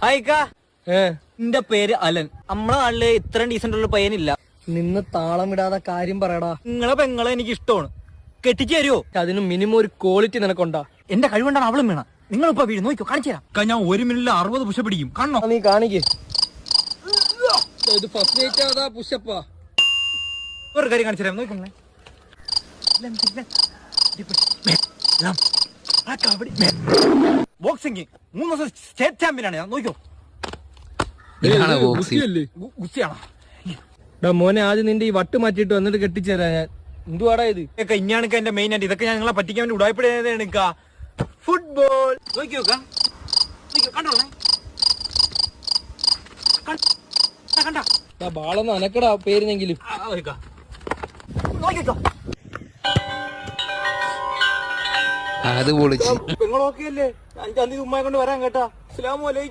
ഹായ്ക്കാ, എന്റെ പേര് അലൻ. നമ്മളെ നാട്ടില് ഇത്രയും ഡീസന്റ് ഉള്ള പയ്യനില്ല. നിന്ന് താളം വിടാതെ കാര്യം പറയടാ. നിങ്ങളെ പെങ്ങളെ എനിക്ക് ഇഷ്ടമാണ്. കെട്ടിച്ചു തരുമോ? അതിന് മിനിമം ഒരു ക്വാളിറ്റി നിനക്കൊണ്ടാ. എന്റെ കഴിവുകൊണ്ടാണ് അവളും വീണ. നിങ്ങളിപ്പോ വീട് നോക്കിയോ, കാണിച്ചു തരാം. ഞാൻ 1 മിനിറ്റിൽ 60 പുഷ പിടിക്കും. കാണണോ? നീ കാണിക്ക്. ഇത് ഫസ്റ്റ് നൈറ്റ് ആതാ പുഷപ്പാ. ഒരു കാര്യം കാണിച്ചു തരാം, നോക്കണേ. ബോക്സിംഗ് 3 ദിവസം സ്റ്റേറ്റ് ചാമ്പ്യനാണ് ഞാൻ. നോക്കിയോ, ഗുസ്തിയാണോ? മോനെ ആദ്യം നിന്റെ ഈ വട്ട് മാറ്റിട്ട് വന്നിട്ട് കെട്ടിച്ചേരാ ഞാൻ. എന്തുവാടാ ഇത്? ഇതൊക്കെ ഇനിയാണ് എന്റെ മെയിൻ ആയിട്ട്. ഇതൊക്കെ ഞാൻ നിങ്ങളെ പറ്റിക്കാൻ വേണ്ടി ഉടായ്പ ഫുട്ബോൾ. നോക്കിയോ, കണ്ടോളേ, കണ്ട ബാളൊന്നും അനക്കടാ പേരിനെങ്കിലും. അത് പൊളിച്ച്. പെങ്ങളൊക്കെ അല്ലേ? 5 തീയതി ഉമ്മയെ കൊണ്ട് വരാൻ കേട്ടാ. അസ്സലാമു അലൈക്കും.